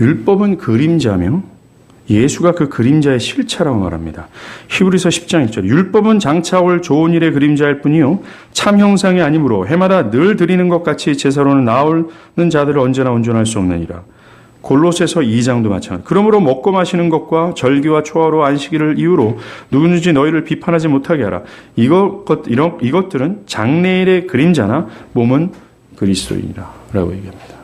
율법은 그림자며 예수가 그 그림자의 실체라고 말합니다. 히브리서 10장 1절 율법은 장차 올 좋은 일의 그림자일 뿐이요 참 형상이 아니므로 해마다 늘 드리는 것 같이 제사로는 나오는 자들을 언제나 온전할 수 없느니라. 골로새서 2장도 마찬가지. 그러므로 먹고 마시는 것과 절기와 초하루 안식일을 이유로 누구든지 너희를 비판하지 못하게 하라. 이것들은 장래일의 그림자나 몸은 그리스도이니라 라고 얘기합니다.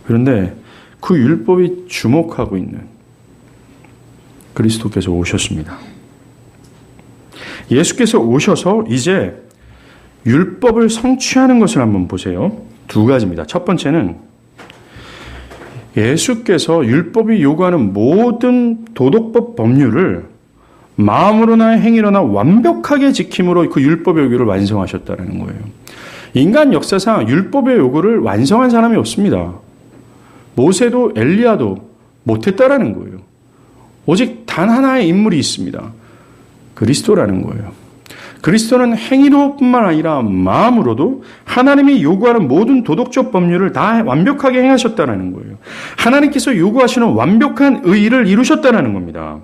그런데 그 율법이 주목하고 있는 그리스도께서 오셨습니다. 예수께서 오셔서 이제 율법을 성취하는 것을 한번 보세요. 두 가지입니다. 첫 번째는 예수께서 율법이 요구하는 모든 도덕법 법률을 마음으로나 행위로나 완벽하게 지킴으로 그 율법의 요구를 완성하셨다는 거예요. 인간 역사상 율법의 요구를 완성한 사람이 없습니다. 모세도 엘리야도 못했다라는 거예요. 오직 단 하나의 인물이 있습니다. 그리스도라는 거예요. 그리스도는 행위로뿐만 아니라 마음으로도 하나님이 요구하는 모든 도덕적 법률을 다 완벽하게 행하셨다는 거예요. 하나님께서 요구하시는 완벽한 의의를 이루셨다는 겁니다.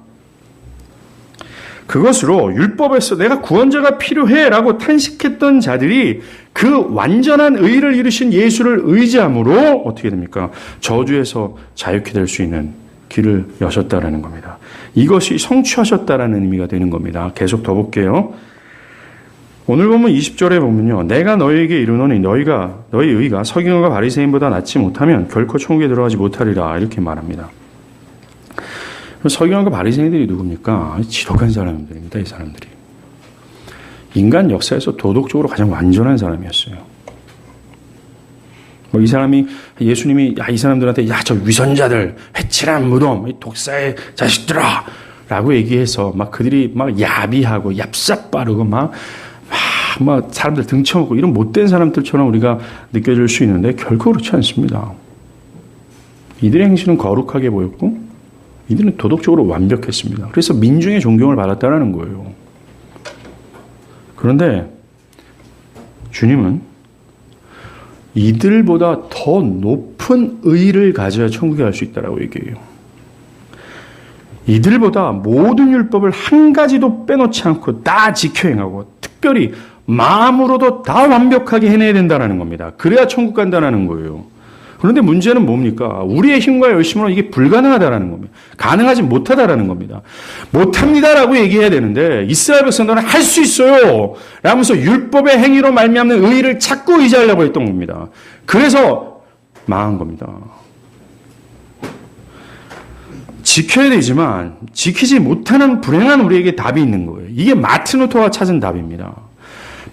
그것으로 율법에서 내가 구원자가 필요해라고 탄식했던 자들이 그 완전한 의의를 이루신 예수를 의지함으로 어떻게 됩니까? 저주에서 자유케 될 수 있는 길을 여셨다라는 겁니다. 이것이 성취하셨다라는 의미가 되는 겁니다. 계속 더 볼게요. 오늘 보면 20절에 보면요. 내가 너희에게 이르노니 너희 의가 서기관과 바리새인보다 낫지 못하면 결코 천국에 들어가지 못하리라 이렇게 말합니다. 서기관과 바리새인들이 누굽니까? 지독한 사람들입니다. 이 사람들이. 인간 역사에서 도덕적으로 가장 완전한 사람이었어요. 이 사람이 예수님이 이 사람들한테 저 위선자들 해칠한 무덤 독사의 자식들아 라고 얘기해서 막 그들이 막 야비하고 얍삽 빠르고 막 사람들 등쳐먹고 이런 못된 사람들처럼 우리가 느껴질 수 있는데 결코 그렇지 않습니다. 이들의 행실은 거룩하게 보였고 이들은 도덕적으로 완벽했습니다. 그래서 민중의 존경을 받았다는 거예요. 그런데 주님은 이들보다 더 높은 의의를 가져야 천국에 갈 수 있다라고 얘기해요. 이들보다 모든 율법을 한 가지도 빼놓지 않고 다 지켜 행하고 특별히 마음으로도 다 완벽하게 해내야 된다는 겁니다. 그래야 천국 간다는 거예요. 그런데 문제는 뭡니까? 우리의 힘과 열심으로 이게 불가능하다는 겁니다. 가능하지 못하다는 겁니다. 못합니다라고 얘기해야 되는데 이스라엘 백성들은 할 수 있어요 라면서 율법의 행위로 말미암는 의의를 자꾸 의지하려고 했던 겁니다. 그래서 망한 겁니다. 지켜야 되지만 지키지 못하는 불행한 우리에게 답이 있는 거예요. 이게 마틴 루터가 찾은 답입니다.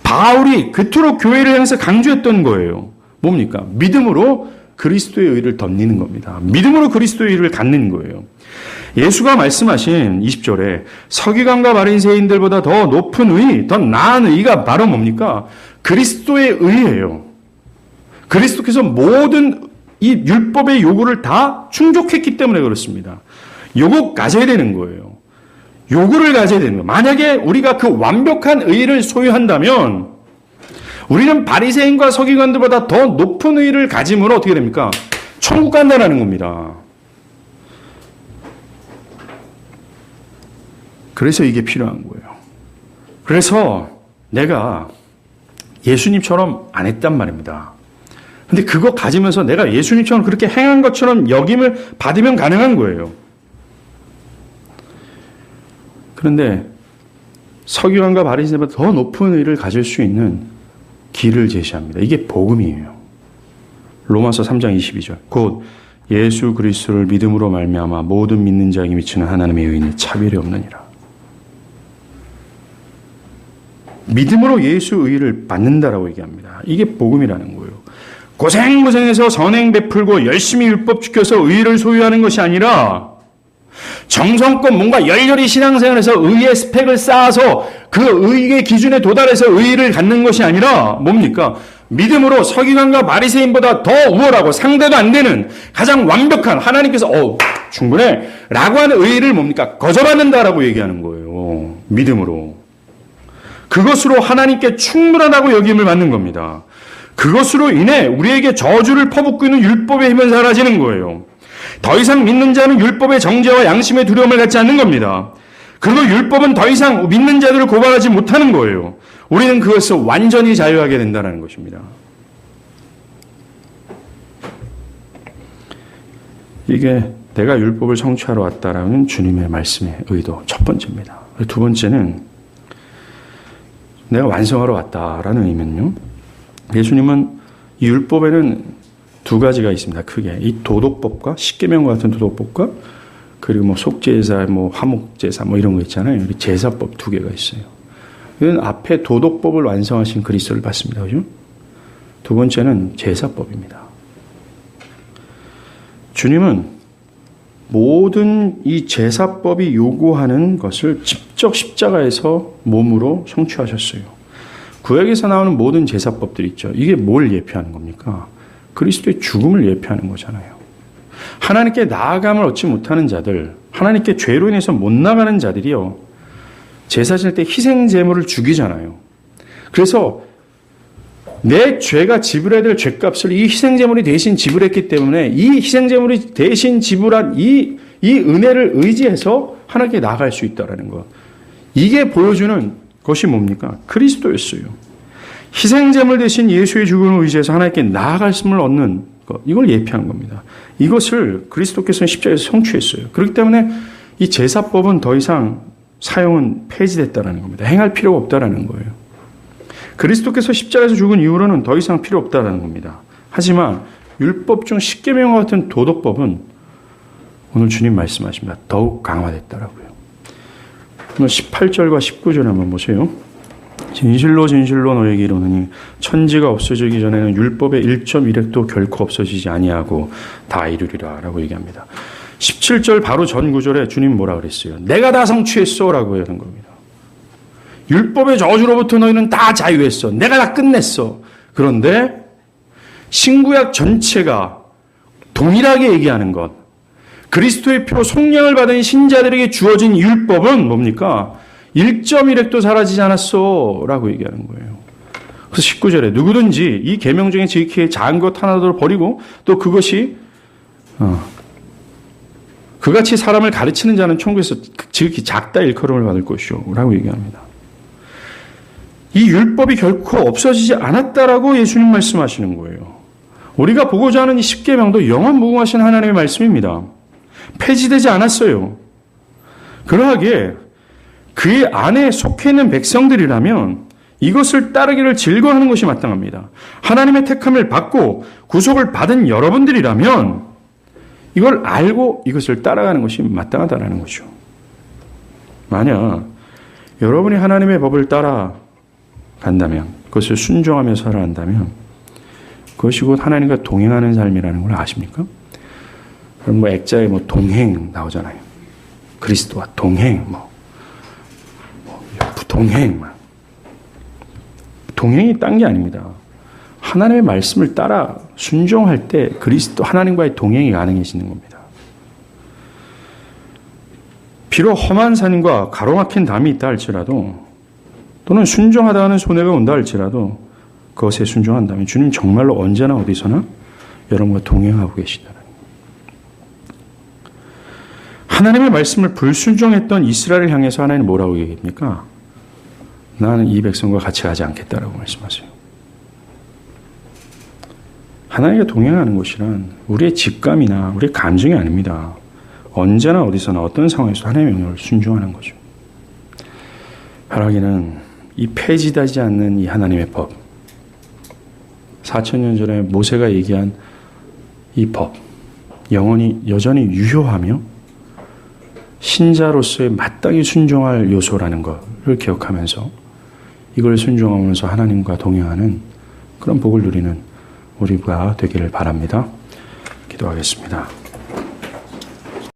바울이 그토록 교회를 향해서 강조했던 거예요. 뭡니까? 믿음으로 그리스도의 의를 덧입는 겁니다. 믿음으로 그리스도의 의를 갖는 거예요. 예수가 말씀하신 20절에 서기관과 바리새인들보다 더 높은 의, 더 나은 의가 바로 뭡니까? 그리스도의 의예요. 그리스도께서 모든 이 율법의 요구를 다 충족했기 때문에 그렇습니다. 요구 가져야 되는 거예요. 요구를 가져야 되는 거예요. 만약에 우리가 그 완벽한 의를 소유한다면 우리는 바리새인과 서기관들보다 더 높은 의를 가짐으로 어떻게 됩니까? 천국 간다는 겁니다. 그래서 이게 필요한 거예요. 그래서 내가 예수님처럼 안 했단 말입니다. 근데 그거 가지면서 내가 예수님처럼 그렇게 행한 것처럼 역임을 받으면 가능한 거예요. 그런데 서기관과 바리새인보다 더 높은 의를 가질 수 있는 길을 제시합니다. 이게 복음이에요. 로마서 3장 22절. 곧 예수 그리스도를 믿음으로 말미암아 모든 믿는 자에게 미치는 하나님의 의인이 차별이 없느니라. 믿음으로 예수 의를 받는다라고 얘기합니다. 이게 복음이라는 거예요. 고생해서 선행 베풀고 열심히 율법 지켜서 의를 소유하는 것이 아니라 정성껏 뭔가 열렬히 신앙생활에서 의의 스펙을 쌓아서 그 의의 기준에 도달해서 의를 갖는 것이 아니라 뭡니까? 믿음으로 서기관과 바리새인보다 더 우월하고 상대도 안 되는 가장 완벽한 하나님께서 충분해 라고 하는 의를 뭡니까? 거절받는다라고 얘기하는 거예요. 믿음으로. 그것으로 하나님께 충분하다고 여김을 받는 겁니다. 그것으로 인해 우리에게 저주를 퍼붓고 있는 율법의 힘은 사라지는 거예요. 더 이상 믿는 자는 율법의 정죄와 양심의 두려움을 갖지 않는 겁니다. 그리고 율법은 더 이상 믿는 자들을 고발하지 못하는 거예요. 우리는 그것을 완전히 자유하게 된다는 것입니다. 이게 내가 율법을 성취하러 왔다라는 주님의 말씀의 의도 첫 번째입니다. 두 번째는 내가 완성하러 왔다라는 의미는요. 예수님은 이 율법에는 두 가지가 있습니다. 크게 이 도덕법과 십계명과 같은 도덕법과 그리고 뭐 속죄제사, 뭐 화목제사, 뭐 이런 거 있잖아요. 제사법 두 개가 있어요. 이건 앞에 도덕법을 완성하신 그리스도를 봤습니다. 그죠? 두 번째는 제사법입니다. 주님은 모든 이 제사법이 요구하는 것을 직접 십자가에서 몸으로 성취하셨어요. 구약에서 나오는 모든 제사법들 있죠. 이게 뭘 예표하는 겁니까? 그리스도의 죽음을 예표하는 거잖아요. 하나님께 나아감을 얻지 못하는 자들, 하나님께 죄로 인해서 못 나가는 자들이요. 제사 지낼 때 희생 제물을 죽이잖아요. 그래서 내 죄가 지불해야 될 죄값을 이 희생 제물이 대신 지불했기 때문에 이 희생 제물이 대신 지불한 이 은혜를 의지해서 하나님께 나아갈 수 있다라는 것. 이게 보여주는 것이 뭡니까? 그리스도였어요. 희생제물 대신 예수의 죽음을 의지해서 하나님께 나아갈 수을 얻는 것, 이걸 예표한 겁니다. 이것을 그리스도께서는 십자가에서 성취했어요. 그렇기 때문에 이 제사법은 더 이상 사용은 폐지됐다는 겁니다. 행할 필요가 없다는 거예요. 그리스도께서 십자가에서 죽은 이후로는 더 이상 필요 없다는 겁니다. 하지만 율법 중 십계명과 같은 도덕법은 오늘 주님 말씀하십니다. 더욱 강화됐다라고요. 오늘 18절과 19절 한번 보세요. 진실로 진실로 너에게 이르노니 천지가 없어지기 전에는 율법의 1.1획도 결코 없어지지 아니하고 다 이루리라 라고 얘기합니다. 17절 바로 전 구절에 주님 뭐라 그랬어요? 내가 다 성취했어 라고 하는 겁니다. 율법의 저주로부터 너희는 다 자유했어. 내가 다 끝냈어. 그런데 신구약 전체가 동일하게 얘기하는 것, 그리스도의 피로 속량을 받은 신자들에게 주어진 율법은 뭡니까? 1.1획도 사라지지 않았어 라고 얘기하는 거예요. 그래서 19절에 누구든지 이 계명 중에 지극히 작은 것 하나도 버리고 또 그것이 그같이 사람을 가르치는 자는 천국에서 지극히 작다 일컬음을 받을 것이요 라고 얘기합니다. 이 율법이 결코 없어지지 않았다라고 예수님 말씀하시는 거예요. 우리가 보고자 하는 이 십계명도 영원 무궁하신 하나님의 말씀입니다. 폐지되지 않았어요. 그러하기에 그의 안에 속해 있는 백성들이라면 이것을 따르기를 즐거워하는 것이 마땅합니다. 하나님의 택함을 받고 구속을 받은 여러분들이라면 이걸 알고 이것을 따라가는 것이 마땅하다는 거죠. 만약 여러분이 하나님의 법을 따라간다면, 그것을 순종하며 살아간다면 그것이 곧 하나님과 동행하는 삶이라는 걸 아십니까? 그럼 액자에 동행 나오잖아요. 그리스도와 동행, 동행. 동행이 딴 게 아닙니다. 하나님의 말씀을 따라 순종할 때 그리스도 하나님과의 동행이 가능해지는 겁니다. 비록 험한 산과 가로막힌 담이 있다 할지라도, 또는 순종하다 하는 손해가 온다 할지라도 그것에 순종한다면 주님 정말로 언제나 어디서나 여러분과 동행하고 계시다는 거예요. 하나님의 말씀을 불순종했던 이스라엘을 향해서 하나님은 뭐라고 얘기합니까? 나는 이 백성과 같이 가지 않겠다라고 말씀하세요. 하나님과 동행하는 것이란 우리의 직감이나 우리의 감정이 아닙니다. 언제나 어디서나 어떤 상황에서 하나님의 명령을 순종하는 거죠. 바라기는 이 폐지되지 않는 이 하나님의 법, 4,000년 전에 모세가 얘기한 이 법, 여전히 유효하며 신자로서의 마땅히 순종할 요소라는 것을 기억하면서 이걸 순종하면서 하나님과 동행하는 그런 복을 누리는 우리가 되기를 바랍니다. 기도하겠습니다.